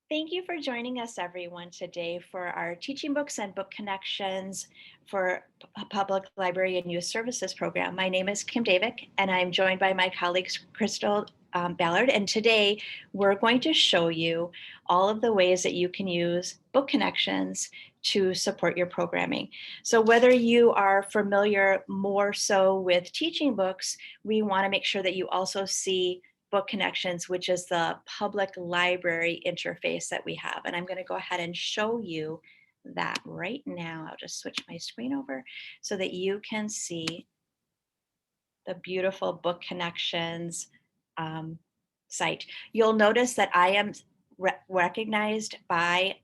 Thank you for joining us, everyone, today for our Teaching Books and Book Connections for Public Library and Youth Services program. My name is Kim Davick, and I'm joined by my colleagues, Crystal Ballard. And today we're going to show you all of the ways that you can use Book Connections to support your programming. So whether you are familiar more so with teaching books, we want to make sure that you also see Book Connections, which is the public library interface that we have. And I'm going to go ahead and show you that right now. I'll just switch my screen over so that you can see the beautiful Book Connections um, site. You'll notice that I am recognized by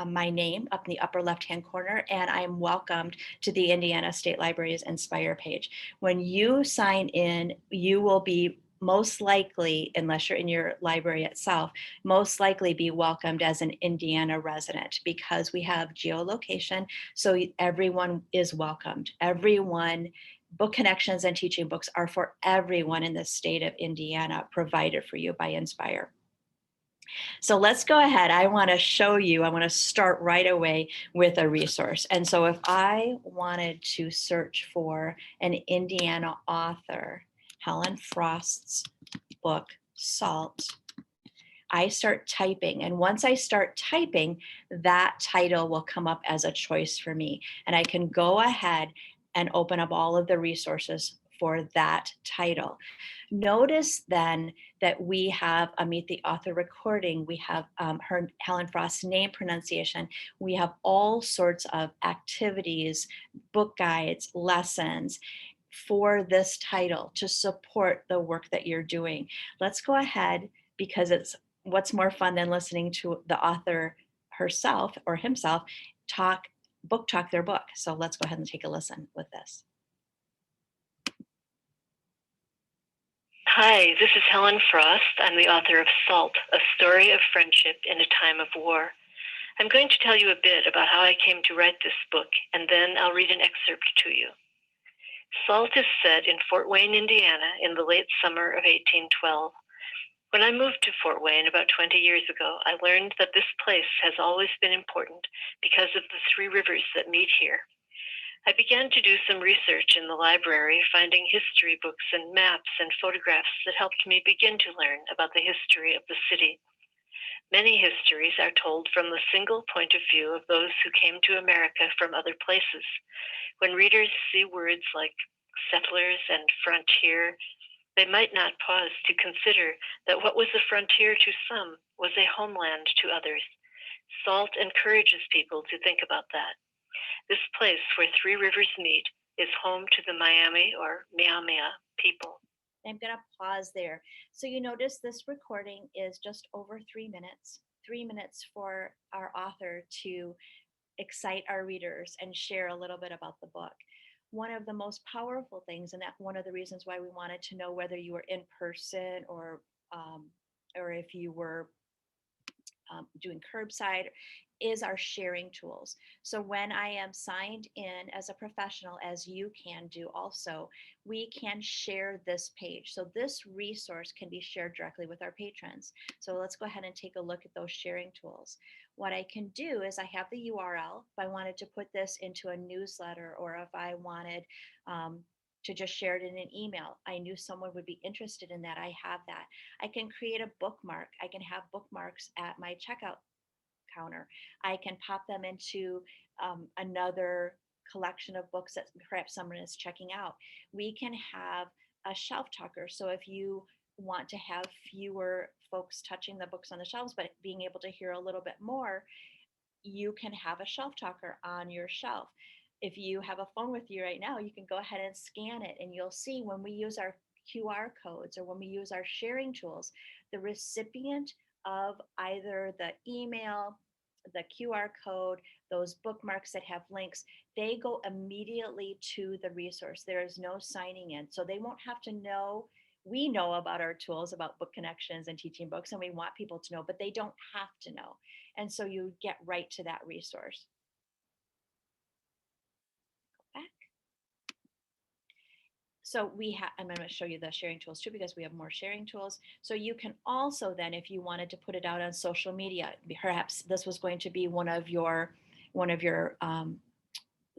my name up in the upper left-hand corner, and I am welcomed to the Indiana State Library's Inspire page. When you sign in, you will be most likely, unless you're in your library itself, most likely be welcomed as an Indiana resident because we have geolocation, so everyone is welcomed. Everyone, Book Connections and teaching books are for everyone in the state of Indiana, provided for you by Inspire. So let's go ahead. I want to show you, I want to start right away with a resource. And so if I wanted to search for an Indiana author, Helen Frost's book, Salt, I start typing. And once I start typing, that title will come up as a choice for me. And I can go ahead and open up all of the resources for that title. Notice then that we have a Meet the Author recording, we have Helen Frost's name pronunciation, we have all sorts of activities, book guides, lessons for this title to support the work that you're doing. Let's go ahead, because it's what's more fun than listening to the author herself or himself book talk their book. So let's go ahead and take a listen with this. Hi, this is Helen Frost. I'm the author of Salt, A Story of Friendship in a Time of War. I'm going to tell you a bit about how I came to write this book, and then I'll read an excerpt to you. Salt is set in Fort Wayne, Indiana, in the late summer of 1812. When I moved to Fort Wayne about 20 years ago, I learned that this place has always been important because of the three rivers that meet here. I began to do some research in the library, finding history books and maps and photographs that helped me begin to learn about the history of the city. Many histories are told from the single point of view of those who came to America from other places. When readers see words like settlers and frontier, they might not pause to consider that what was a frontier to some was a homeland to others. Salt encourages people to think about that. This place where three rivers meet is home to the Miami or Miamia people. I'm going to pause there. So you notice this recording is just over 3 minutes for our author to excite our readers and share a little bit about the book. One of the most powerful things, and that one of the reasons why we wanted to know whether you were in person or if you were doing curbside, is our sharing tools. So when I am signed in as a professional, as you can do also, we can share this page. So this resource can be shared directly with our patrons. So let's go ahead and take a look at those sharing tools. What I can do is I have the URL. If I wanted to put this into a newsletter, or if I wanted to just share it in an email, I knew someone would be interested in that, I have that. I can create a bookmark. I can have bookmarks at my checkout counter. I can pop them into another collection of books that perhaps someone is checking out. We can have a shelf talker. So if you want to have fewer folks touching the books on the shelves, but being able to hear a little bit more, you can have a shelf talker on your shelf. If you have a phone with you right now, you can go ahead and scan it, and you'll see when we use our QR codes or when we use our sharing tools, the recipient of either the email, the QR code, those bookmarks that have links, they go immediately to the resource. There is no signing in. So they won't have to know. We know about our tools, about Book Connections and teaching books, and we want people to know, but they don't have to know. And so you get right to that resource. Go back. So I'm going to show you the sharing tools too, because we have more sharing tools. So you can also then, if you wanted to put it out on social media, perhaps this was going to be one of your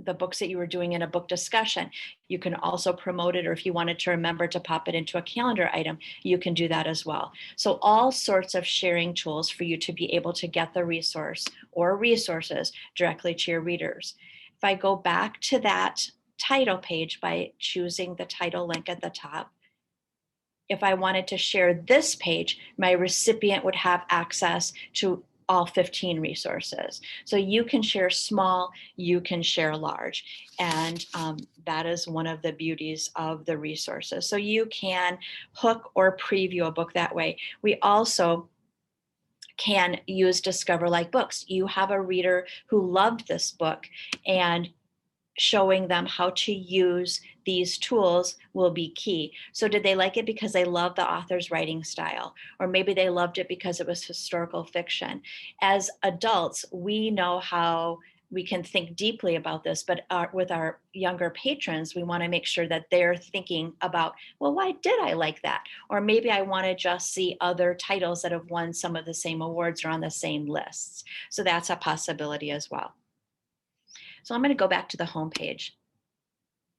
the books that you were doing in a book discussion. You can also promote it, or if you wanted to remember to pop it into a calendar item, you can do that as well. So all sorts of sharing tools for you to be able to get the resource or resources directly to your readers. If I go back to that title page by choosing the title link at the top, if I wanted to share this page, my recipient would have access to all 15 resources. So you can share small, you can share large. And that is one of the beauties of the resources. So you can hook or preview a book that way. We also can use Discover Like Books. You have a reader who loved this book, and showing them how to use these tools will be key. So did they like it because they loved the author's writing style? Or maybe they loved it because it was historical fiction. As adults, we know how we can think deeply about this, but with our younger patrons, we want to make sure that they're thinking about, well, why did I like that? Or maybe I want to just see other titles that have won some of the same awards or on the same lists. So that's a possibility as well. So I'm going to go back to the home page.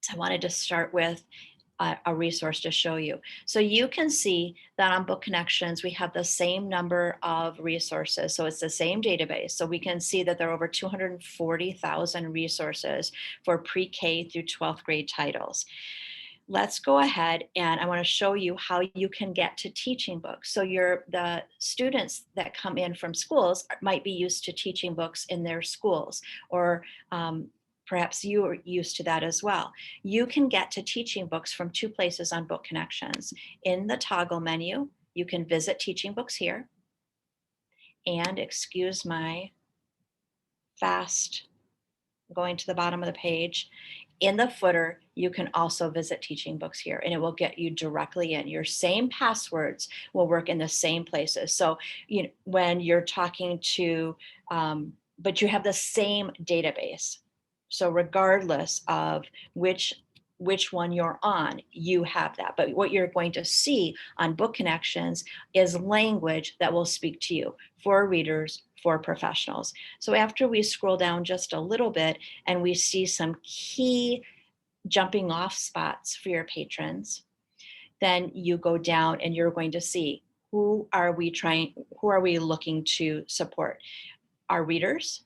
So I wanted to start with a resource to show you. So you can see that on Book Connections, we have the same number of resources. So it's the same database. So we can see that there are over 240,000 resources for pre-K through 12th grade titles. Let's go ahead, and I want to show you how you can get to teaching books. So the students that come in from schools might be used to teaching books in their schools, or perhaps you are used to that as well. You can get to teaching books from two places on Book Connections. In the toggle menu, you can visit teaching books here, and excuse my fast going to the bottom of the page. In the footer, you can also visit teaching books here, and it will get you directly in. Your same passwords will work in the same places. So when you're talking to, but you have the same database. So regardless of which one you're on, you have that. But what you're going to see on Book Connections is language that will speak to you, for readers, for professionals. So after we scroll down just a little bit and we see some key jumping off spots for your patrons, then you go down and you're going to see who are we looking to support? Our readers,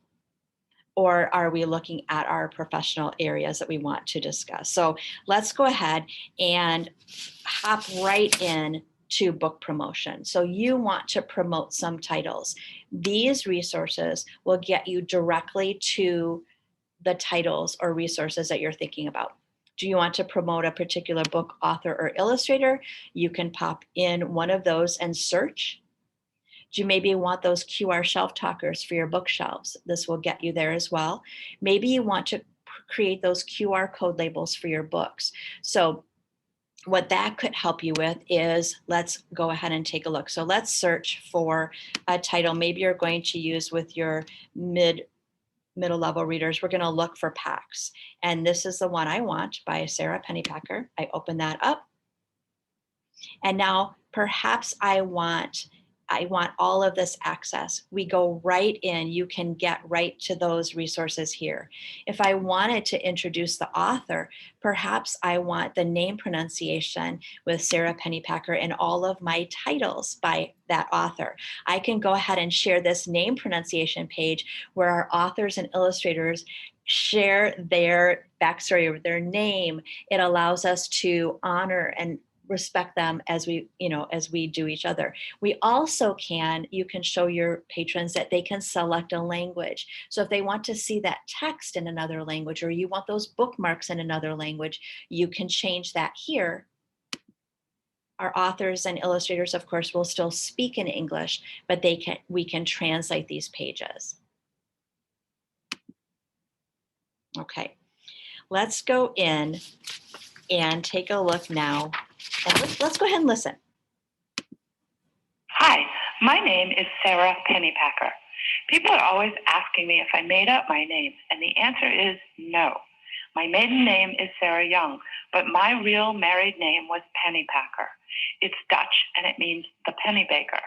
or are we looking at our professional areas that we want to discuss? So let's go ahead and hop right in to book promotion. So you want to promote some titles. These resources will get you directly to the titles or resources that you're thinking about. Do you want to promote a particular book, author, or illustrator? You can pop in one of those and search. Do you maybe want those QR shelf talkers for your bookshelves? This will get you there as well. Maybe you want to create those QR code labels for your books. So what that could help you with is, let's go ahead and take a look. So let's search for a title maybe you're going to use with your middle level readers. We're going to look for Pax. And this is the one I want, by Sarah Pennypacker. I open that up. And now perhaps I want all of this access. We go right in. You can get right to those resources here. If I wanted to introduce the author, perhaps I want the name pronunciation with Sarah Pennypacker and all of my titles by that author. I can go ahead and share this name pronunciation page where our authors and illustrators share their backstory or their name. It allows us to honor and respect them as we do each other. You can show your patrons that they can select a language. So if they want to see that text in another language, or you want those bookmarks in another language, you can change that here. Our authors and illustrators, of course, will still speak in English, but we can translate these pages. Okay, let's go in and take a look now. And let's go ahead and listen. Hi, my name is Sarah Pennypacker. People are always asking me if I made up my name, and the answer is no. My maiden name is Sarah Young, but my real married name was Pennypacker. It's Dutch and it means the penny baker.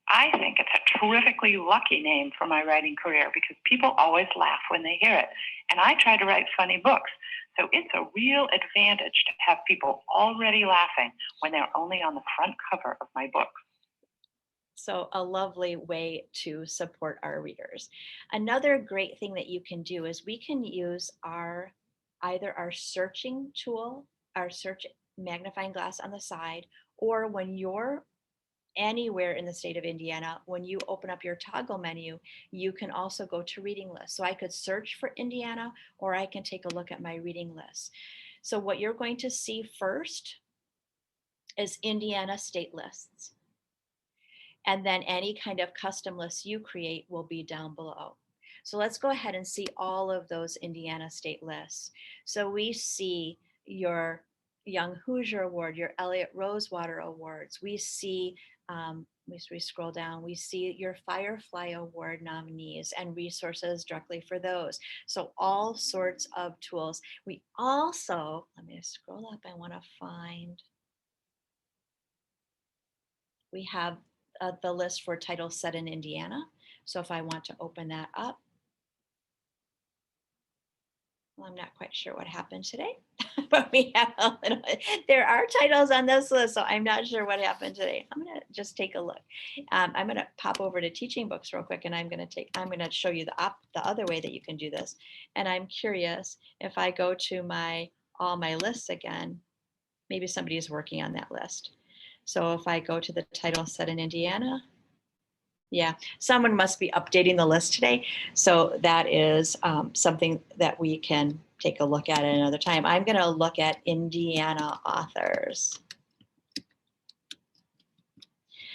I think it's a terrifically lucky name for my writing career because people always laugh when they hear it. And I try to write funny books. So it's a real advantage to have people already laughing when they're only on the front cover of my book. So a lovely way to support our readers. Another great thing that you can do is we can use either our searching tool, our search magnifying glass on the side, or when you're anywhere in the state of Indiana, when you open up your toggle menu, you can also go to reading lists. So I could search for Indiana, or I can take a look at my reading list. So what you're going to see first is Indiana state lists. And then any kind of custom lists you create will be down below. So let's go ahead and see all of those Indiana state lists. So we see your Young Hoosier Award, your Elliott Rosewater Awards. We see, we scroll down, we see your Firefly Award nominees and resources directly for those. So all sorts of tools. We also, let me scroll up, I want to find, we have the list for titles set in Indiana. So if I want to open that up, well, I'm not quite sure what happened today, but we have there are titles on this list, so I'm not sure what happened today. I'm gonna just take a look. I'm gonna pop over to teaching books real quick, and I'm gonna show you the other way that you can do this. And I'm curious if I go to all my lists again, maybe somebody is working on that list. So if I go to the title set in Indiana, yeah, someone must be updating the list today. So that is something that we can take a look at another time. I'm going to look at Indiana authors.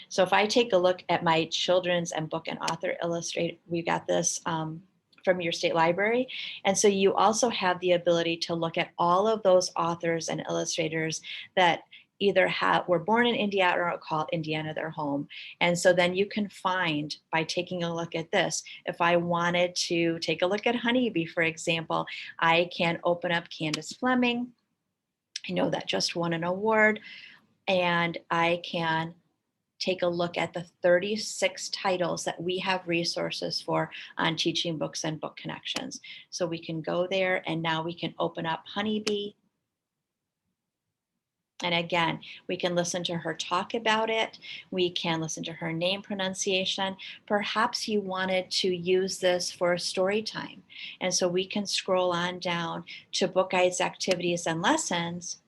So if I take a look at my children's and book and author illustrate, we've got this from your state library. And so you also have the ability to look at all of those authors and illustrators that either were born in Indiana or call Indiana their home. And so then you can find by taking a look at this, if I wanted to take a look at Honeybee, for example, I can open up Candace Fleming. I know that just won an award, and I can take a look at the 36 titles that we have resources for on Teaching Books and Book Connections. So we can go there, and now we can open up Honeybee. And again, we can listen to her talk about it. We can listen to her name pronunciation. Perhaps you wanted to use this for a story time. And so we can scroll on down to book guides, activities, and lessons,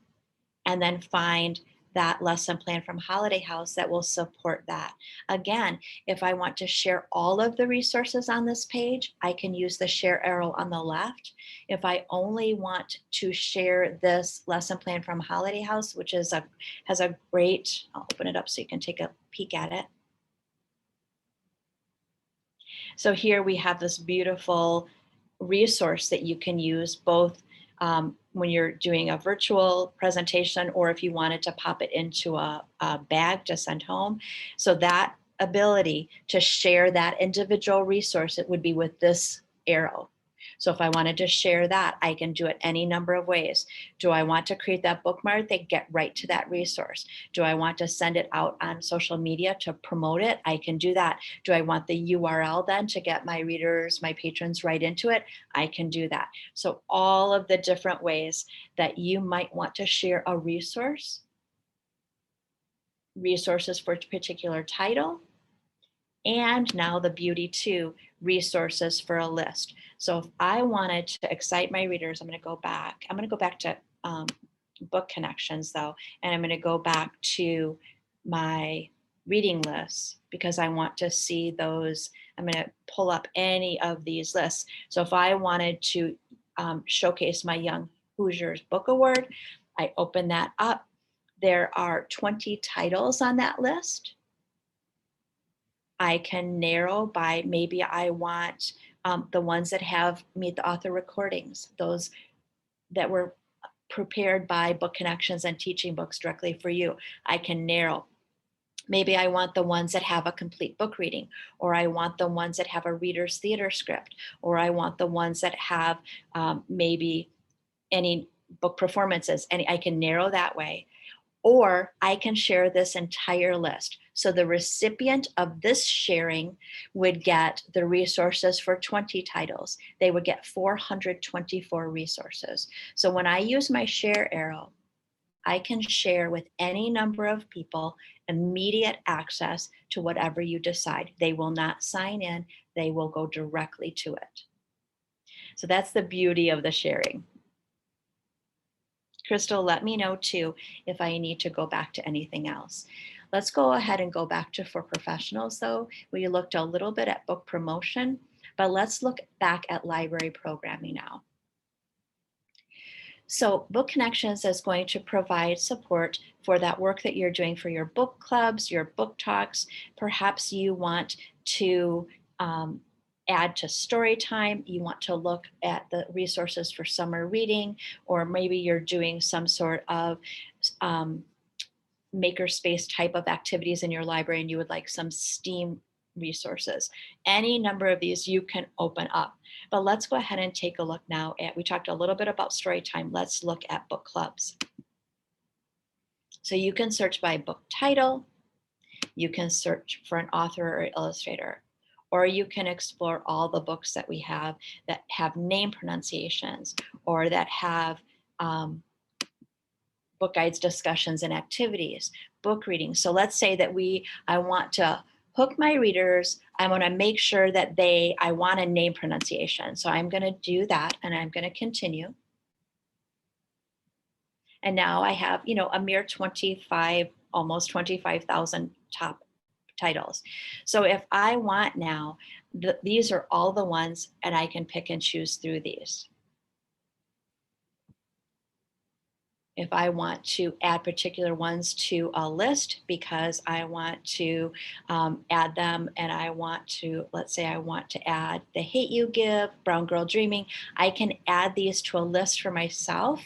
and then find that lesson plan from Holiday House that will support that. Again, if I want to share all of the resources on this page, I can use the share arrow on the left. If I only want to share this lesson plan from Holiday House, which has a great, I'll open it up so you can take a peek at it. So here we have this beautiful resource that you can use both when you're doing a virtual presentation, or if you wanted to pop it into a bag to send home. So that ability to share that individual resource, it would be with this arrow. So if I wanted to share that, I can do it any number of ways. Do I want to create that bookmark? They get right to that resource. Do I want to send it out on social media to promote it? I can do that. Do I want the URL then to get my readers, my patrons right into it? I can do that. So all of the different ways that you might want to share a resource, resources for a particular title, and now the beauty too, resources for a list. So if I wanted to excite my readers, I'm going to go back to Book Connections though, and I'm going to go back to my reading lists because I want to see those. I'm going to pull up any of these lists. So if I wanted to showcase my Young Hoosiers Book Award, I open that up. There are 20 titles on that list. I can narrow by maybe I want the ones that have Meet the Author recordings, those that were prepared by Book Connections and Teaching Books directly for you. I can narrow. Maybe I want the ones that have a complete book reading, or I want the ones that have a reader's theater script, or I want the ones that have maybe any book performances, and I can narrow that way. Or I can share this entire list. So the recipient of this sharing would get the resources for 20 titles. They would get 424 resources. So when I use my share arrow, I can share with any number of people immediate access to whatever you decide. They will not sign in, they will go directly to it. So that's the beauty of the sharing. Crystal, let me know too if I need to go back to anything else. Let's go ahead and go back to For Professionals though. We looked a little bit at book promotion, but let's look back at library programming now. So Book Connections is going to provide support for that work that you're doing for your book clubs, your book talks. Perhaps you want to add to story time, you want to look at the resources for summer reading, or maybe you're doing some sort of makerspace type of activities in your library and you would like some STEAM resources. Any number of these you can open up. But let's go ahead and take a look now at, we talked a little bit about story time. Let's look at book clubs. So you can search by book title, you can search for an author or illustrator, or you can explore all the books that we have that have name pronunciations or that have book guides, discussions, and activities, book reading. So let's say that I want to hook my readers. I want to make sure that I want a name pronunciation. So I'm going to do that and I'm going to continue. And now I have, a mere 25, almost 25,000 top titles. So if I want now, these are all the ones and I can pick and choose through these. If I want to add particular ones to a list because I want to add them and I want to, let's say I want to add The Hate You Give, Brown Girl Dreaming, I can add these to a list for myself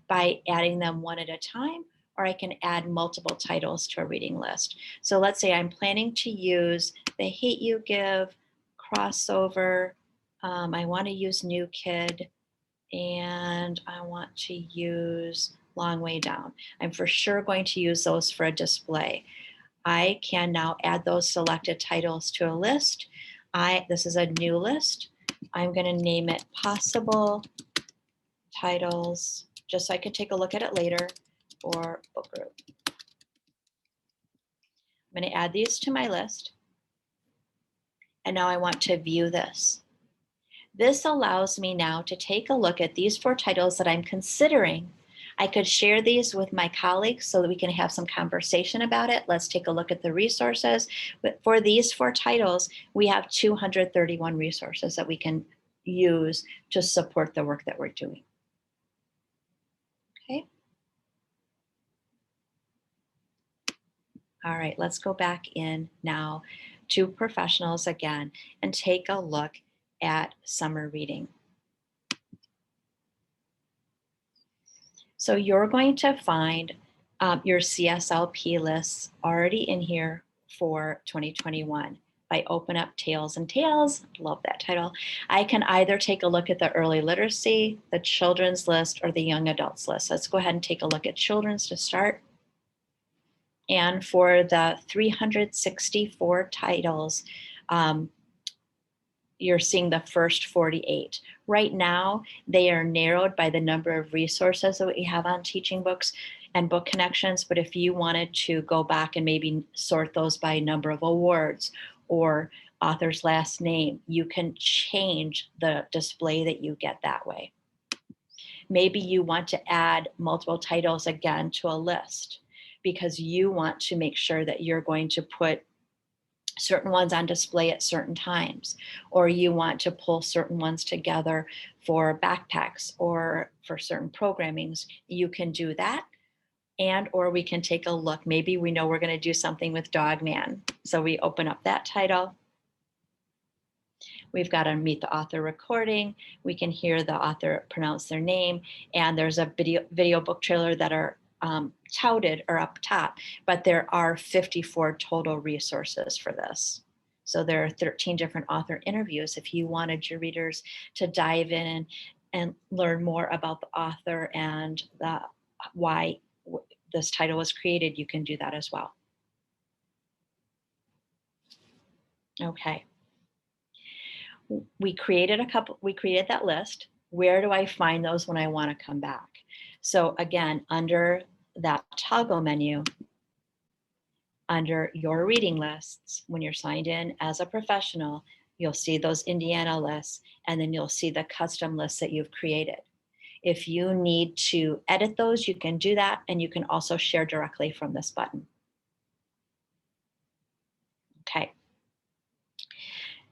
by adding them one at a time, or I can add multiple titles to a reading list. So let's say I'm planning to use The Hate You Give, Crossover, I want to use New Kid, and I want to use Long Way Down. I'm for sure going to use those for a display. I can now add those selected titles to a list. This is a new list. I'm going to name it Possible Titles, just so I can take a look at it later, or book group. I'm going to add these to my list. And now I want to view this. This allows me now to take a look at these 4 titles that I'm considering. I could share these with my colleagues so that we can have some conversation about it. Let's take a look at the resources. But for these 4 titles, we have 231 resources that we can use to support the work that we're doing. Okay. All right, let's go back in now to Professionals again and take a look at summer reading. So you're going to find your CSLP lists already in here for 2021. If I open up Tales and Tales, love that title, I can either take a look at the early literacy, the children's list, or the young adults list. Let's go ahead and take a look at children's to start. And for the 364 titles, you're seeing the first 48. Right now, they are narrowed by the number of resources that we have on Teaching Books and Book Connections. But if you wanted to go back and maybe sort those by number of awards or author's last name, you can change the display that you get that way. Maybe you want to add multiple titles again to a list because you want to make sure that you're going to put certain ones on display at certain times, or you want to pull certain ones together for backpacks or for certain programmings, you can do that. And or we can take a look. Maybe we know we're going to do something with Dog Man. So we open up that title. We've got a Meet the Author recording. We can hear the author pronounce their name. And there's a video book trailer that are touted or up top, but there are 54 total resources for this. So there are 13 different author interviews if you wanted your readers to dive in and learn more about the author and why this title was created, you can do that as well. Okay. We created that list. Where do I find those when I want to come back? So again, under that toggle menu, under your reading lists, when you're signed in as a professional, you'll see those Indiana lists, and then you'll see the custom lists that you've created. If you need to edit those, you can do that, and you can also share directly from this button. Okay.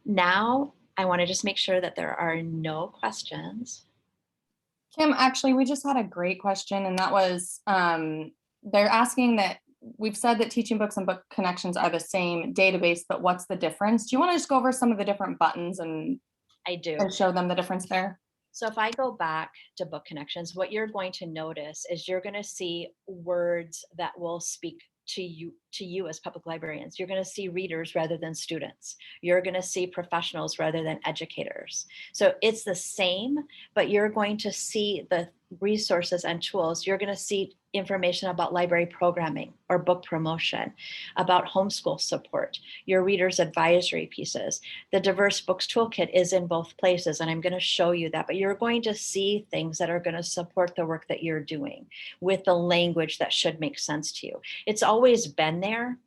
Now, I want to just make sure that there are no questions. Kim, actually, we just had a great question, and that was they're asking that we've said that Teaching Books and Book Connections are the same database, but what's the difference? Do you want to just go over some of the different buttons and I do. show them the difference there? So if I go back to Book Connections, what you're going to notice is you're going to see words that will speak to you as public librarians. You're going to see readers rather than students. You're going to see professionals rather than educators. So it's the same, but you're going to see the resources and tools. You're going to see information about library programming or book promotion, about homeschool support, your readers advisory pieces. The Diverse Books Toolkit is in both places, and I'm going to show you that, but you're going to see things that are going to support the work that you're doing with the language that should make sense to you. It's always been there,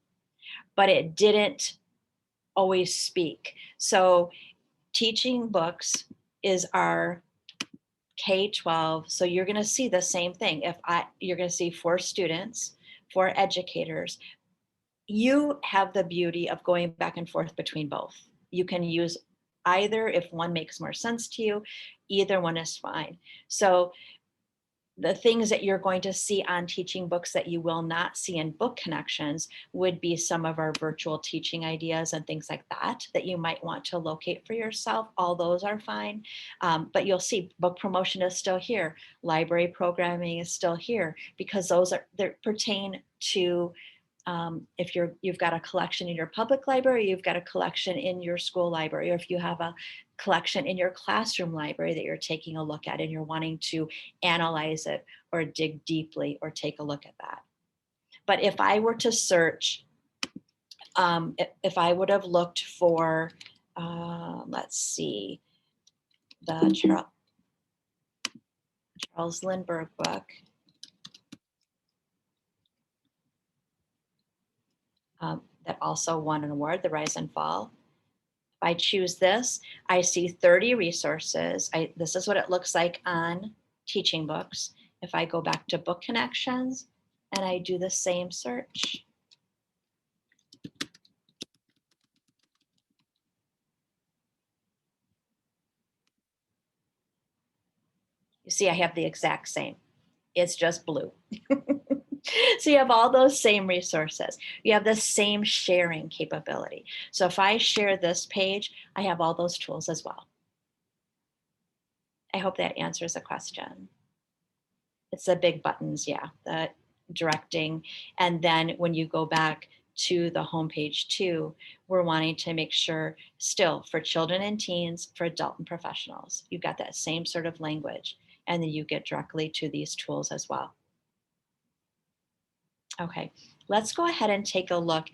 but it didn't always speak. So Teaching Books is our K-12, so you're going to see the same thing. You're going to see for students, for educators. You have the beauty of going back and forth between both. You can use either if one makes more sense to you. Either one is fine. So the things that you're going to see on Teaching Books that you will not see in Book Connections would be some of our virtual teaching ideas and things like that you might want to locate for yourself. All those are fine. But you'll see book promotion is still here. Library programming is still here, because they pertain to if you've got a collection in your public library, you've got a collection in your school library, or if you have a collection in your classroom library that you're taking a look at and you're wanting to analyze it or dig deeply or take a look at that. But if I were to search, if I would have looked for, let's see, the Charles Lindbergh book, that also won an award, The Rise and Fall. If I choose this, I see 30 resources. This is what it looks like on Teaching Books. If I go back to Book Connections and I do the same search, you see I have the exact same. It's just blue. So you have all those same resources. You have the same sharing capability. So if I share this page, I have all those tools as well. I hope that answers the question. It's the big buttons, yeah, the directing. And then when you go back to the homepage too, we're wanting to make sure still for children and teens, for adult and professionals, you've got that same sort of language, and then you get directly to these tools as well. Okay, let's go ahead and take a look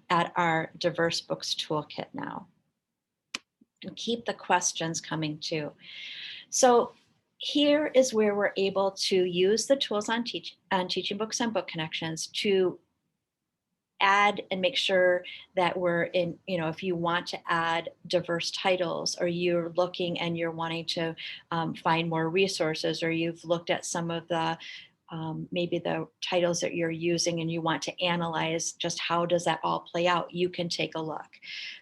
at our Diverse Books Toolkit now. And keep the questions coming too. So here is where we're able to use the tools on Teaching Books and Book Connections to add and make sure that we're in, if you want to add diverse titles, or you're looking and you're wanting to find more resources, or you've looked at some of the maybe the titles that you're using and you want to analyze just how does that all play out, you can take a look.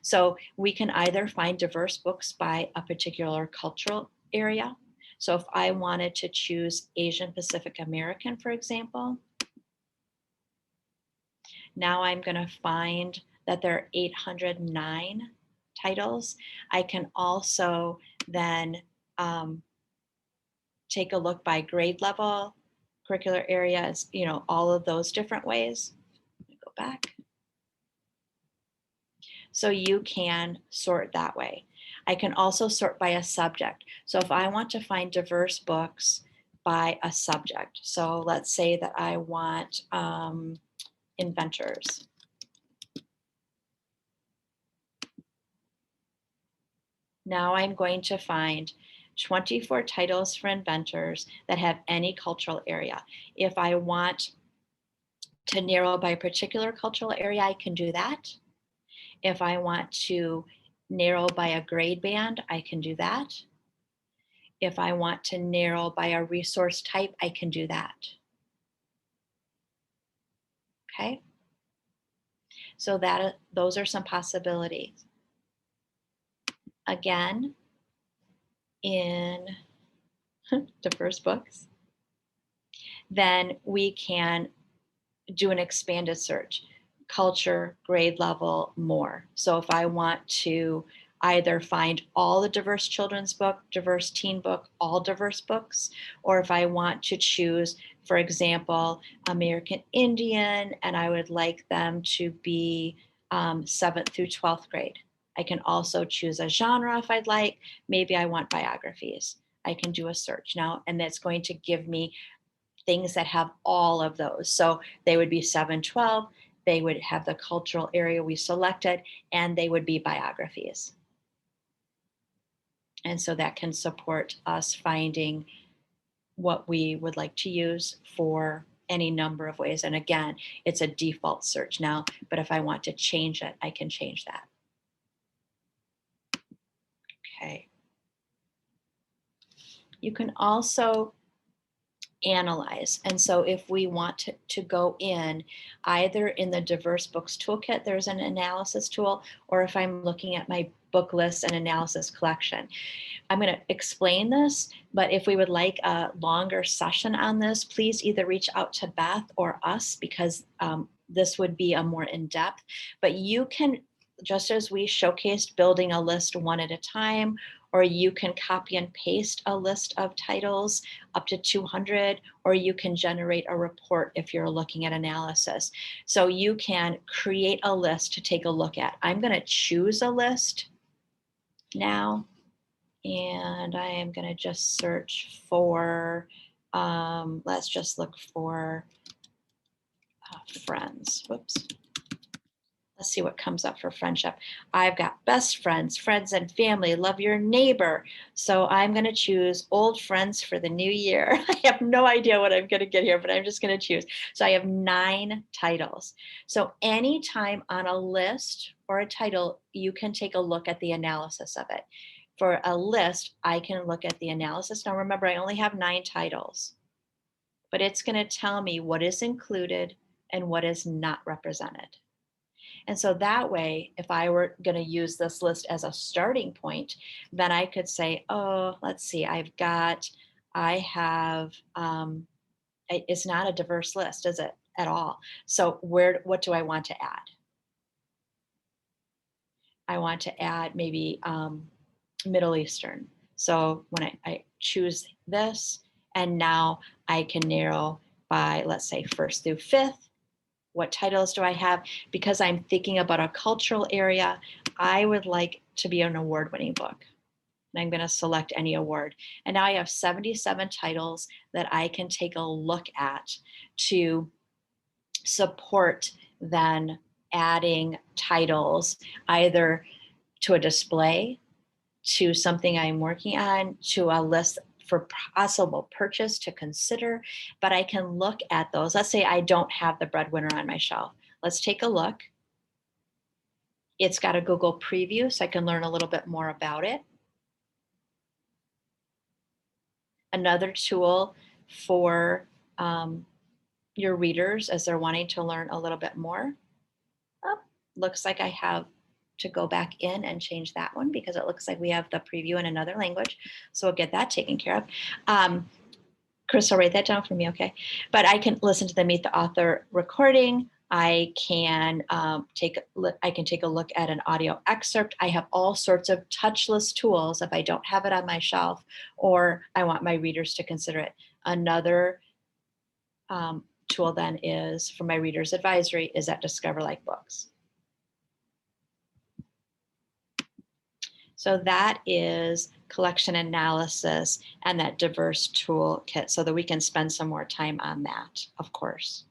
So we can either find diverse books by a particular cultural area. So if I wanted to choose Asian Pacific American, for example, now I'm going to find that there are 809 titles. I can also then take a look by grade level, curricular areas, all of those different ways. Let me go back. So you can sort that way. I can also sort by a subject. So if I want to find diverse books by a subject, so let's say that I want inventors. Now I'm going to find 24 titles for inventors that have any cultural area. If I want to narrow by a particular cultural area, I can do that. If I want to narrow by a grade band, I can do that. If I want to narrow by a resource type, I can do that. Okay? So those are some possibilities. Again, in diverse books, then we can do an expanded search, culture, grade level, more. So if I want to either find all the diverse children's book, diverse teen book, all diverse books, or if I want to choose, for example, American Indian, and I would like them to be 7th through 12th grade. I can also choose a genre if I'd like. Maybe I want biographies. I can do a search now, and that's going to give me things that have all of those. So they would be 712, they would have the cultural area we selected, and they would be biographies. And so that can support us finding what we would like to use for any number of ways. And again, it's a default search now, but if I want to change it, I can change that. Okay. You can also analyze. And so if we want to go in either in the diverse books toolkit, there's an analysis tool, or if I'm looking at my book list and analysis collection. I'm going to explain this, but if we would like a longer session on this, please either reach out to Beth or us, because this would be a more in-depth, but you can, just as we showcased building a list one at a time, or you can copy and paste a list of titles up to 200, or you can generate a report if you're looking at analysis. So you can create a list to take a look at. I'm going to choose a list now, and I am going to just search for, let's just look for friends. Whoops. Let's see what comes up for friendship. I've got best friends, friends and family, love your neighbor. So I'm going to choose old friends for the new year. I have no idea what I'm going to get here, but I'm just going to choose. So I have 9 titles. So anytime on a list or a title, you can take a look at the analysis of it. For a list, I can look at the analysis. Now remember, I only have 9 titles, but it's going to tell me what is included and what is not represented. And so that way, if I were going to use this list as a starting point, then I could say, oh, let's see, it's not a diverse list, is it, at all? So what do I want to add? I want to add maybe Middle Eastern. So when I choose this, and now I can narrow by, let's say, 1st through 5th. What titles do I have? Because I'm thinking about a cultural area, I would like to be an award-winning book. And I'm going to select any award. And now I have 77 titles that I can take a look at to support then adding titles either to a display, to something I'm working on, to a list for possible purchase to consider, but I can look at those. Let's say I don't have The Breadwinner on my shelf. Let's take a look. It's got a Google preview, so I can learn a little bit more about it. Another tool for your readers as they're wanting to learn a little bit more. Oh, looks like I have to go back in and change that one because it looks like we have the preview in another language. So we'll get that taken care of. Crystal, write that down for me, okay? But I can listen to the Meet the Author recording. I can take a look at an audio excerpt. I have all sorts of touchless tools if I don't have it on my shelf or I want my readers to consider it. Another tool then is for my readers advisory is at Discover Like Books. So that is collection analysis and that diverse toolkit so that we can spend some more time on that, of course.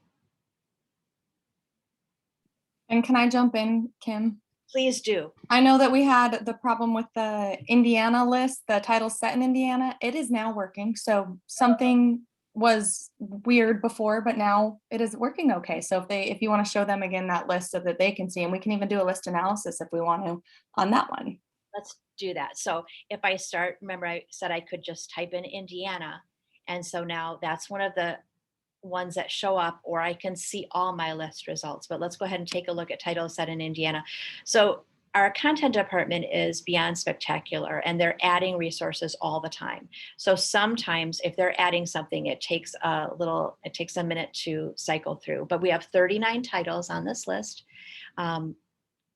And can I jump in, Kim? Please do. I know that we had the problem with the Indiana list, the titles set in Indiana. It is now working. So something was weird before, but now it is working okay. So if you want to show them again that list so that they can see, and we can even do a list analysis if we want to on that one. Let's do that. So if I start, remember I said I could just type in Indiana. And so now that's one of the ones that show up, or I can see all my list results. But let's go ahead and take a look at titles set in Indiana. So our content department is beyond spectacular, and they're adding resources all the time. So sometimes if they're adding something, it takes a minute to cycle through. But we have 39 titles on this list.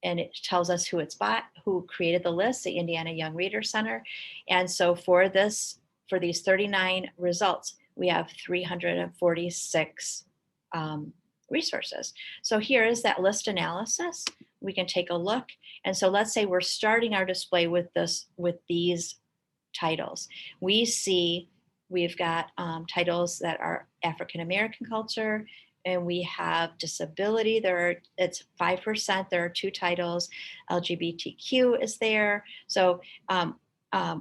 And it tells us who it's by, who created the list, the Indiana Young Reader Center. And so for these 39 results, we have 346 resources. So here is that list analysis. We can take a look. And so let's say we're starting our display with these titles. We see we've got titles that are African American culture, and we have disability. It's 5%. There are 2 titles. LGBTQ is there. So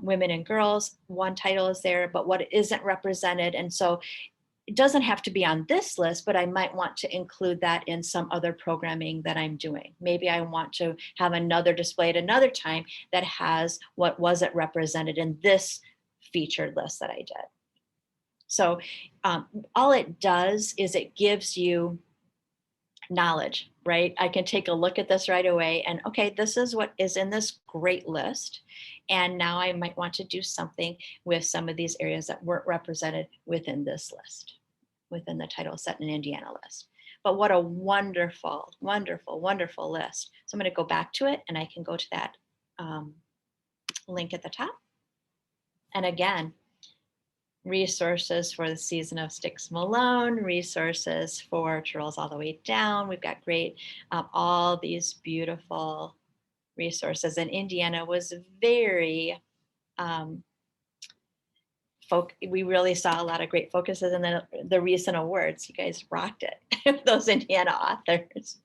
women and girls, 1 title is there, but what isn't represented. And so it doesn't have to be on this list, but I might want to include that in some other programming that I'm doing. Maybe I want to have another display at another time that has what wasn't represented in this featured list that I did. So all it does is it gives you knowledge, right? I can take a look at this right away and, okay, this is what is in this great list. And now I might want to do something with some of these areas that weren't represented within this list, within the title set in Indiana list. But what a wonderful, wonderful, wonderful list. So I'm going to go back to it, and I can go to that link at the top. And again, resources for the season of Sticks Malone, resources for Turtles All the Way Down. We've got great, all these beautiful resources. And Indiana was very, we really saw a lot of great focuses, and then the recent awards. You guys rocked it, those Indiana authors.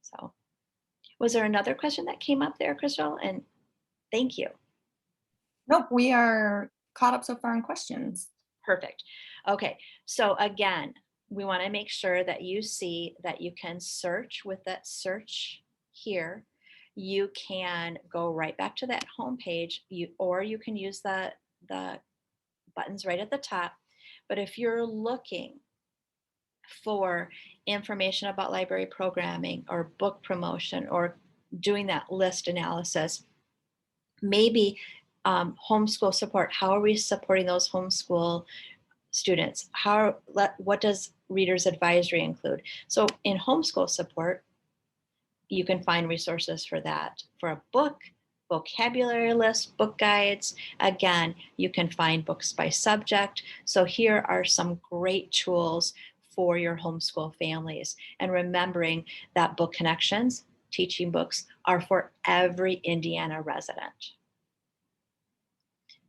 So was there another question that came up there, Crystal? And thank you. Nope, we are caught up so far in questions. Perfect. Okay, so again, we want to make sure that you see that you can search with that search here. You can go right back to that home page, or you can use the buttons right at the top. But if you're looking for information about library programming or book promotion or doing that list analysis, maybe homeschool support. How are we supporting those homeschool students? What does Reader's Advisory include? So in homeschool support, you can find resources for that. For a book, vocabulary list, book guides. Again, you can find books by subject. So here are some great tools for your homeschool families. And remembering that Book Connections, teaching books, are for every Indiana resident.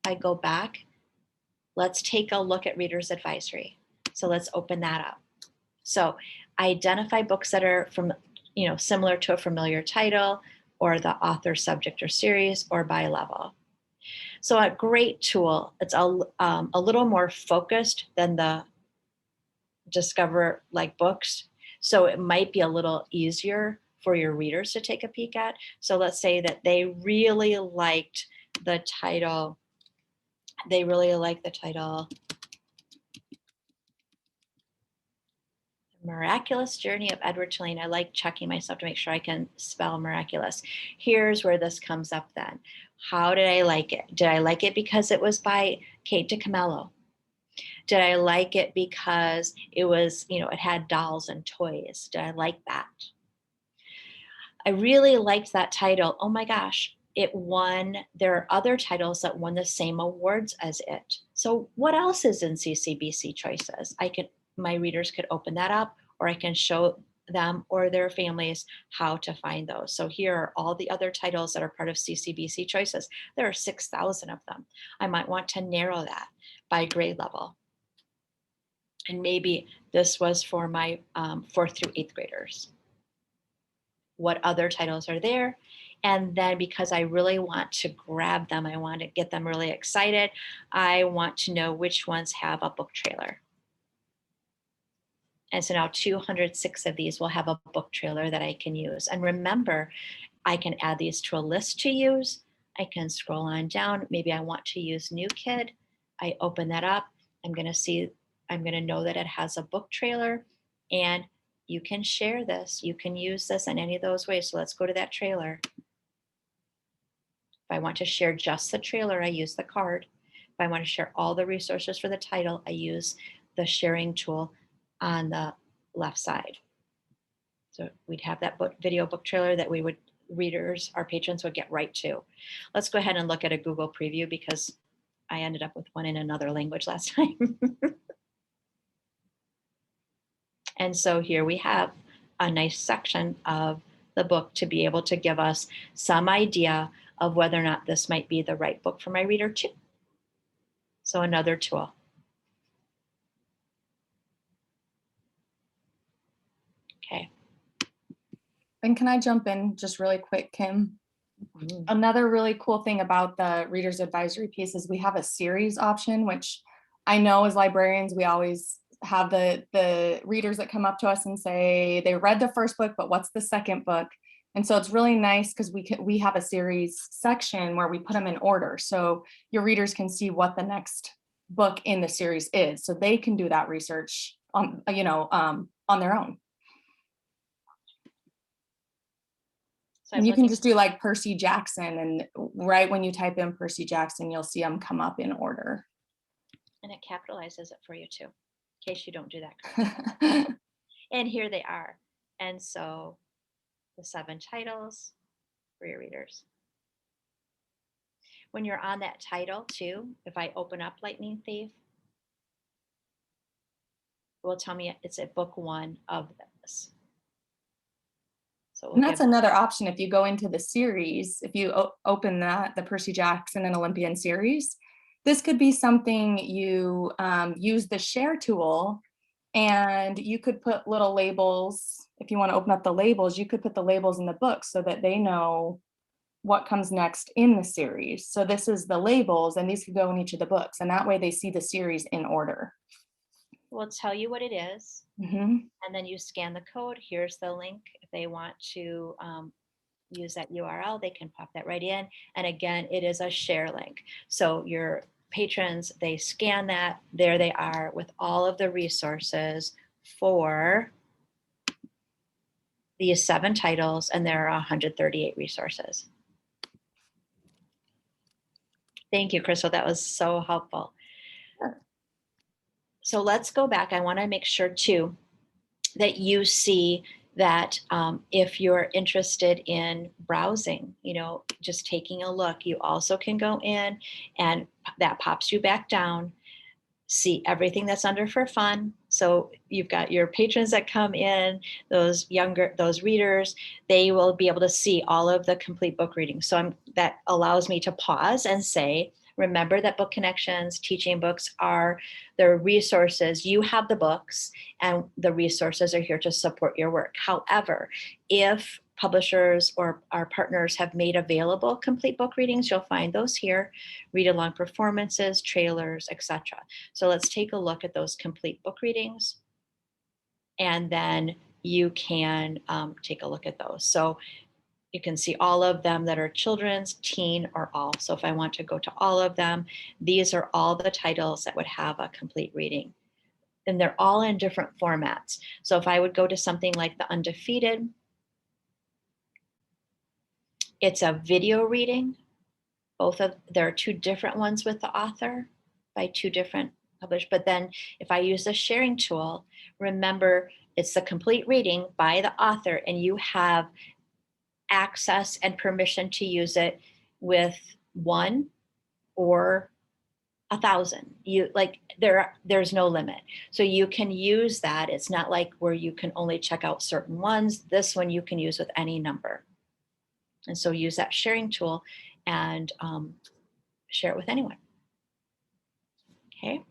I go back, let's take a look at Reader's Advisory. So let's open that up. So identify books that are from, similar to a familiar title, or the author, subject, or series, or by level. So a great tool. It's a little more focused than the Discover Like Books. So it might be a little easier for your readers to take a peek at. So let's say that they really liked the title. They really like the title, Miraculous Journey of Edward Tulane. I like checking myself to make sure I can spell miraculous. Here's where this comes up then. How did I like it? Did I like it because it was by Kate DiCamillo? Did I like it because it was, it had dolls and toys? Did I like that? I really liked that title. Oh my gosh. It won, there are other titles that won the same awards as it. So what else is in CCBC Choices? My readers could open that up, or I can show them or their families how to find those. So here are all the other titles that are part of CCBC Choices. There are 6,000 of them. I might want to narrow that by grade level. And maybe this was for my 4th through 8th graders. What other titles are there? And then because I really want to grab them, I want to get them really excited, I want to know which ones have a book trailer. And so now 206 of these will have a book trailer that I can use. And remember, I can add these to a list to use. I can scroll on down. Maybe I want to use New Kid. I open that up. I'm going to know that it has a book trailer, and you can share this. You can use this in any of those ways. So let's go to that trailer. If I want to share just the trailer, I use the card. If I want to share all the resources for the title, I use the sharing tool on the left side. So we'd have that video book trailer that our patrons would get right to. Let's go ahead and look at a Google preview because I ended up with one in another language last time. And so here we have a nice section of the book to be able to give us some idea of whether or not this might be the right book for my reader too. So another tool. Okay. And can I jump in just really quick, Kim? Another really cool thing about the Reader's Advisory piece is we have a series option, which I know as librarians, we always have the readers that come up to us and say they read the first book, but what's the second book? And so it's really nice because we have a series section where we put them in order. So your readers can see what the next book in the series is. So they can do that research on their own. And you can just do like Percy Jackson, and right when you type in Percy Jackson, you'll see them come up in order. And it capitalizes it for you too, in case you don't do that. And here they are. And so the 7 titles for your readers. When you're on that title too, if I open up Lightning Thief, it will tell me it's at book 1 of this. And that's another option. If you go into the series, if you open the Percy Jackson and Olympian series, this could be something you use the share tool, and you could put little labels. If you want to open up the labels, you could put the labels in the book so that they know what comes next in the series. So this is the labels, and these could go in each of the books, and that way they see the series in order. We'll tell you what it is. Mm-hmm. And then you scan the code. Here's the link. If they want to use that URL, they can pop that right in. And again, it is a share link. So your patrons, they scan that. There they are with all of the resources for these 7 titles, and there are 138 resources. Thank you, Crystal. That was so helpful. So let's go back. I want to make sure too that you see that if you're interested in browsing, just taking a look, you also can go in and that pops you back down, see everything that's under for fun. So you've got your patrons that come in, those readers, they will be able to see all of the complete book readings. So that allows me to pause and say, remember that Book Connections teaching books are the resources. You have the books and the resources are here to support your work. However, if publishers or our partners have made available complete book readings, you'll find those here, read along performances, trailers, etc. So let's take a look at those complete book readings, and then you can take a look at those. So you can see all of them that are children's, teen, or all. So if I want to go to all of them, these are all the titles that would have a complete reading. And they're all in different formats. So if I would go to something like The Undefeated, it's a video reading. There are 2 different ones with the author by 2 different published. But then if I use the sharing tool, remember it's the complete reading by the author, and you have access and permission to use it with 1 or 1,000. There's no limit. So you can use that. It's not like where you can only check out certain ones. This one you can use with any number. And so use that sharing tool and share it with anyone. Okay.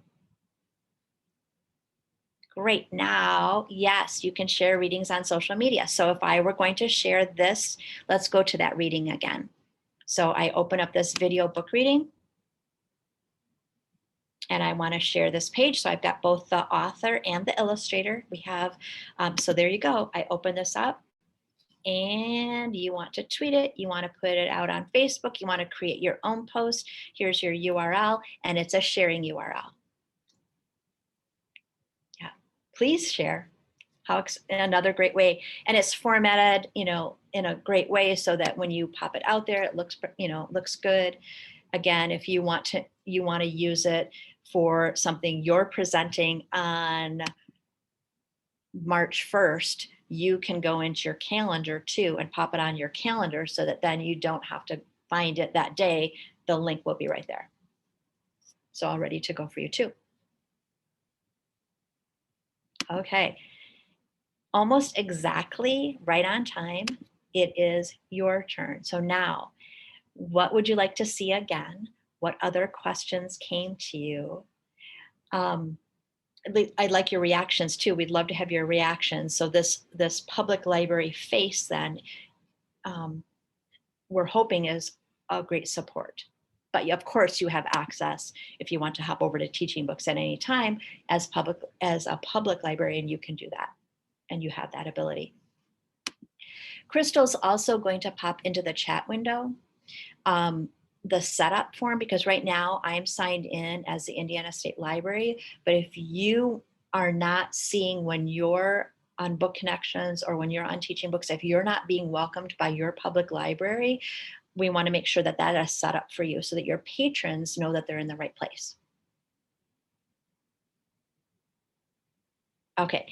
Great. Now, yes, you can share readings on social media. So if I were going to share this, let's go to that reading again. So I open up this video book reading and I want to share this page. So I've got both the author and the illustrator. We have, so there you go. I open this up and you want to tweet it. You want to put it out on Facebook. You want to create your own post. Here's your URL and it's a sharing URL. Please share. Another great way, and it's formatted, in a great way so that when you pop it out there, it looks good. Again, if you want to use it for something you're presenting on March 1st, you can go into your calendar too and pop it on your calendar so that then you don't have to find it that day. The link will be right there. So all ready to go for you too. Okay. Almost exactly right on time. It is your turn. So now, what would you like to see again? What other questions came to you? I'd like your reactions too. We'd love to have your reactions. So this public library face then, we're hoping is a great support. But of course, you have access if you want to hop over to Teaching Books at any time as a public librarian, you can do that. And you have that ability. Crystal's also going to pop into the chat window the setup form, because right now I'm signed in as the Indiana State Library. But if you are not seeing when you're on Book Connections or when you're on Teaching Books, if you're not being welcomed by your public library, we want to make sure that that is set up for you so that your patrons know that they're in the right place. Okay,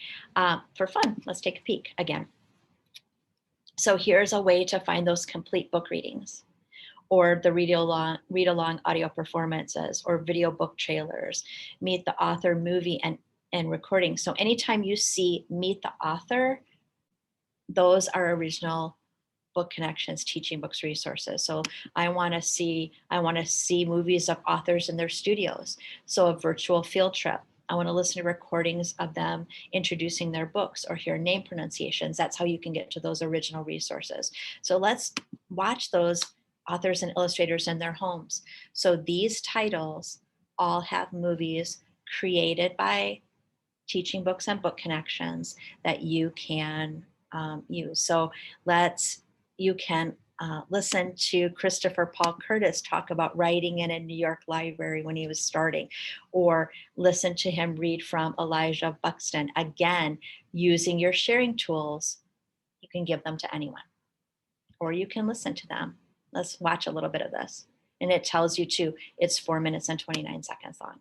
for fun, let's take a peek again. So here's a way to find those complete book readings or the read along audio performances or video book trailers, Meet the Author movie and recording. So anytime you see Meet the Author, those are original Book Connections Teaching Books resources. So I want to see movies of authors in their studios. So a virtual field trip. I want to listen to recordings of them introducing their books or hear name pronunciations. That's how you can get to those original resources. So let's watch those authors and illustrators in their homes. So these titles all have movies created by Teaching Books and Book Connections that you can use. So you can listen to Christopher Paul Curtis talk about writing in a New York library when he was starting, or listen to him read from Elijah Buxton. Again, using your sharing tools, you can give them to anyone, or you can listen to them. Let's watch a little bit of this. And it tells you too, it's 4 minutes and 29 seconds long.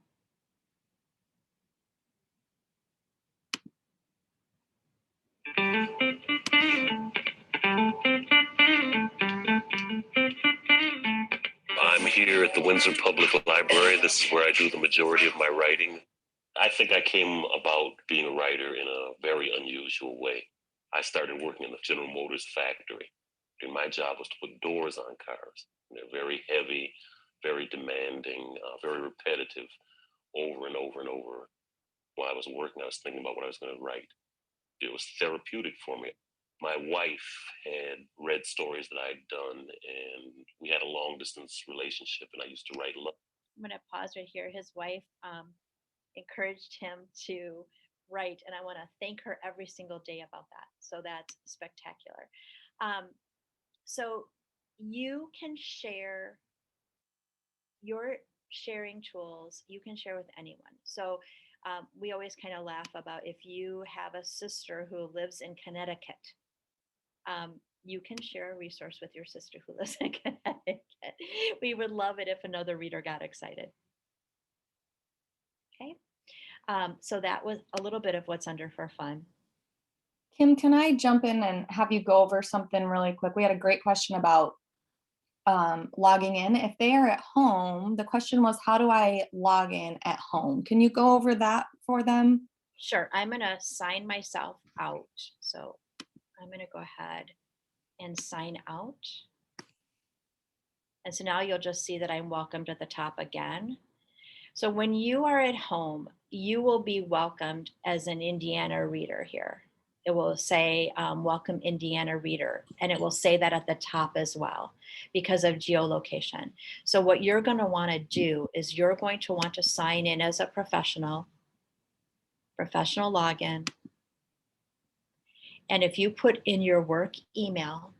I'm here at the Windsor Public Library. This is where I do the majority of my writing. I think I came about being a writer in a very unusual way. I started working in the General Motors factory, and my job was to put doors on cars. They're very heavy, very demanding, very repetitive, over and over and over. While I was working, I was thinking about what I was going to write. It was therapeutic for me. My wife had read stories that I'd done, and we had a long distance relationship, and I used to write love. I'm going to pause right here. His wife encouraged him to write, and I want to thank her every single day about that. So that's spectacular. So you can share your sharing tools, you can share with anyone. So we always kind of laugh about if you have a sister who lives in Connecticut, you can share a resource with your sister who lives in Connecticut. We would love it if another reader got excited. Okay, so that was a little bit of what's under for fun. Kim, can I jump in and have you go over something really quick? We had a great question about logging in. If they are at home, the question was, how do I log in at home? Can you go over that for them? Sure, I'm gonna sign myself out. So I'm gonna go ahead and sign out. And so now you'll just see that I'm welcomed at the top again. So when you are at home, you will be welcomed as an Indiana reader here. It will say, welcome Indiana reader, and it will say that at the top as well because of geolocation. So what you're gonna wanna do is you're going to want to sign in as a professional login. And if you put in your work email,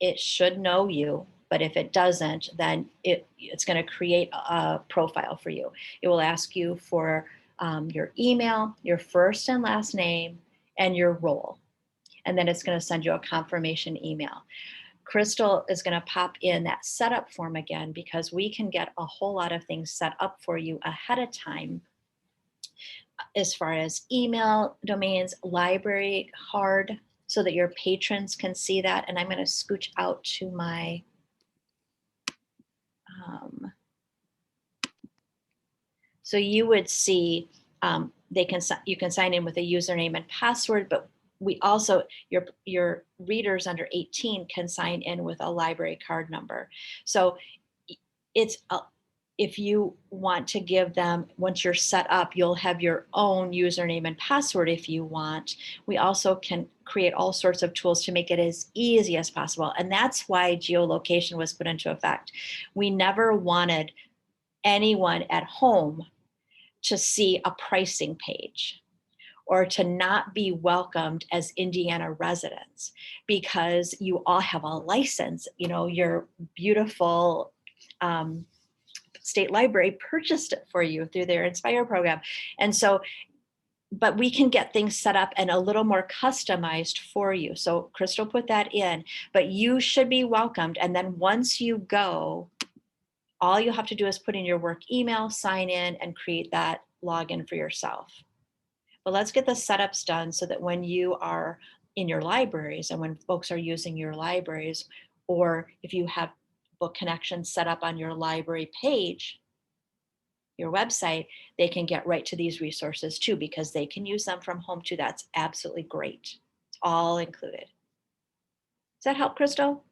it should know you. But if it doesn't, then it's going to create a profile for you. It will ask you for your email, your first and last name, and your role. And then it's going to send you a confirmation email. Crystal is going to pop in that setup form again because we can get a whole lot of things set up for you ahead of time as far as email domains, library card, so that your patrons can see that. And I'm going to scooch out to my so you would see you can sign in with a username and password, but we also your readers under 18 can sign in with a library card number. So it's if you want to give them, once you're set up, you'll have your own username and password if you want. We also can create all sorts of tools to make it as easy as possible. And that's why geolocation was put into effect. We never wanted anyone at home to see a pricing page or to not be welcomed as Indiana residents because you all have a license. You know, your beautiful state library purchased it for you through their Inspire program. And so, but we can get things set up and a little more customized for you. So Crystal put that in, but you should be welcomed. And then once you go, all you have to do is put in your work email, sign in, and create that login for yourself. But let's get the setups done so that when you are in your libraries and when folks are using your libraries, or if you have book connections set up on your library page, your website, they can get right to these resources too, because they can use them from home too. That's absolutely great. It's all included. Does that help, Crystal?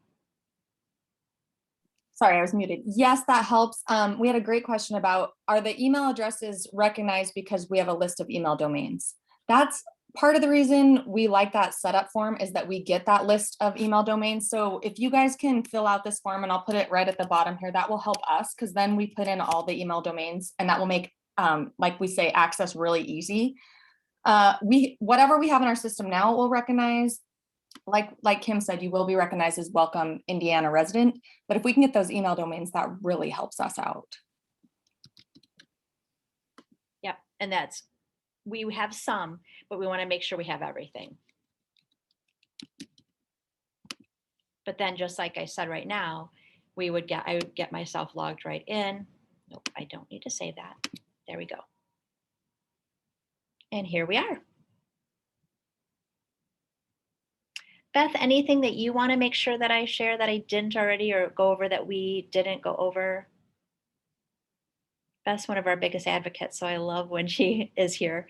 Sorry, I was muted. Yes, that helps. We had a great question about, are the email addresses recognized because we have a list of email domains? That's part of the reason we like that setup form, is that we get that list of email domains. So if you guys can fill out this form, and I'll put it right at the bottom here, that will help us, because then we put in all the email domains, and that will make, like we say, access really easy. Whatever we have in our system now will recognize. Like Kim said, you will be recognized as welcome Indiana resident, but if we can get those email domains, that really helps us out. Yep, and we have some, but we want to make sure we have everything. But then, just like I said right now, I would get myself logged right in. Nope, I don't need to save that. There we go. And here we are. Beth, anything that you want to make sure that I share that I didn't already, or go over that we didn't go over? Beth's one of our biggest advocates, so I love when she is here.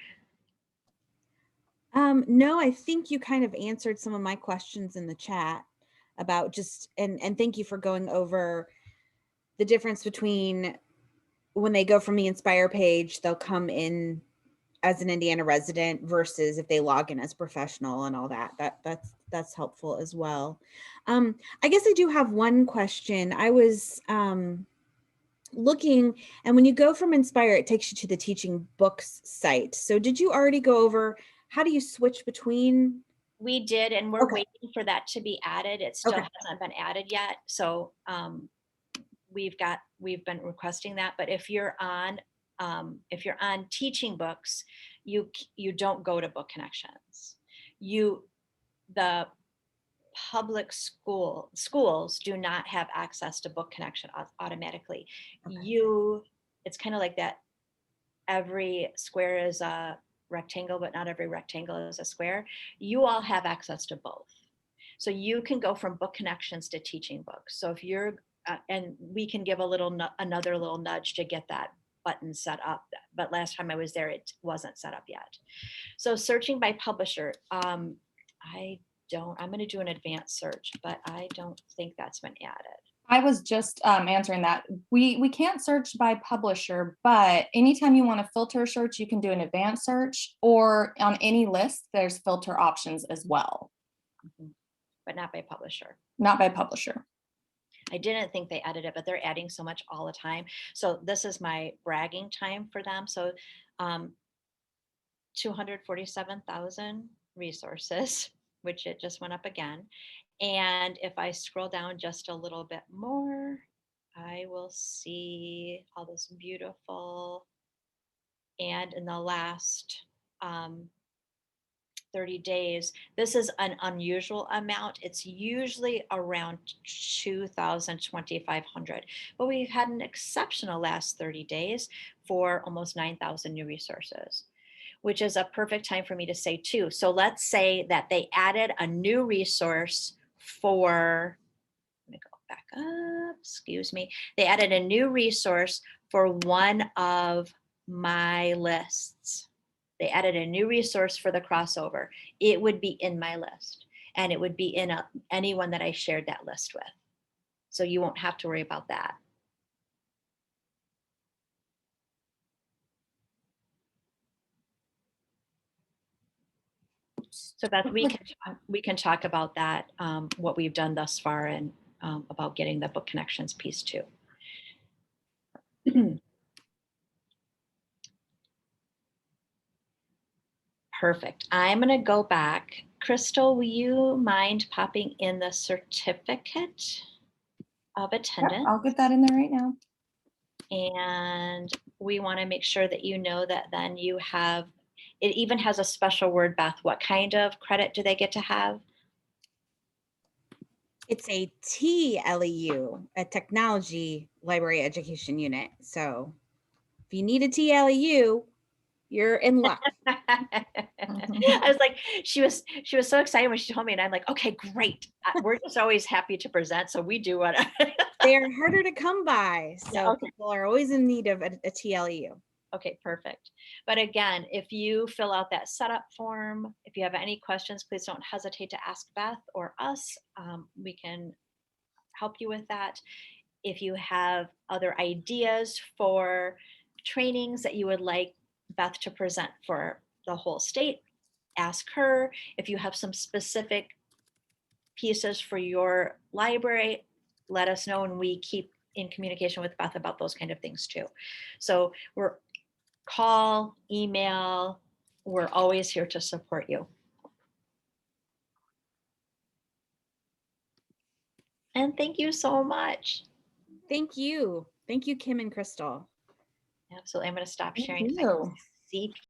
No, I think you kind of answered some of my questions in the chat about just, and thank you for going over the difference between when they go from the Inspire page, they'll come in as an Indiana resident versus if they log in as professional and all that. That's helpful as well. I guess I do have one question. I was looking, and when you go from Inspire, it takes you to the Teaching Books site. So did you already go over how do you switch between? We did, and we're Okay. waiting for that to be added. It still Okay. hasn't been added yet. So we've been requesting that. But if you're on Teaching Books, you don't go to Book Connections. The public schools do not have access to Book Connection automatically. Okay. It's kind of like that. Every square is a rectangle, but not every rectangle is a square. You all have access to both. So you can go from book connections to teaching books. So if you're, and we can give a little, another little nudge to get that button set up. But last time I was there, it wasn't set up yet. So searching by publisher, I'm going to do an advanced search, but I don't think that's been added. I was just answering that. We can't search by publisher, but anytime you want to filter search, you can do an advanced search, or on any list, there's filter options as well. But not by publisher. Not by publisher. I didn't think they added it, but they're adding so much all the time. So this is my bragging time for them. So 247,000 resources, which it just went up again. And if I scroll down just a little bit more, I will see all this beautiful, and in the last 30 days, this is an unusual amount. It's usually around 2,000, 2,500, but we've had an exceptional last 30 days for almost 9,000 new resources, which is a perfect time for me to say too. So let's say that they added a new resource for, let me go back up, excuse me. They added a new resource for one of my lists. They added a new resource for the crossover. It would be in my list, and it would be in anyone that I shared that list with. So you won't have to worry about that. So Beth, we can talk about that, what we've done thus far, and about getting the book connections piece too. Perfect. I'm going to go back. Crystal, will you mind popping in the certificate of attendance? Yep, I'll get that in there right now. And we want to make sure that you know that then you have, it even has a special word, Beth. What kind of credit do they get to have? It's a TLEU, a Technology Library Education Unit. So if you need a TLEU, you're in luck. I was like, she was so excited when she told me, and I'm like, okay, great. We're just always happy to present, so we do what. They're harder to come by, so Yeah, okay. people are always in need of a TLEU. Okay, perfect. But again, if you fill out that setup form, if you have any questions, please don't hesitate to ask Beth or us. We can help you with that. If you have other ideas for trainings that you would like Beth to present for the whole state, ask her. If you have some specific pieces for your library, let us know, and we keep in communication with Beth about those kind of things too. So we're call, email, we're always here to support you. And thank you so much. Thank you. Thank you, Kim and Crystal. Absolutely. I'm going to stop Thank sharing. you. See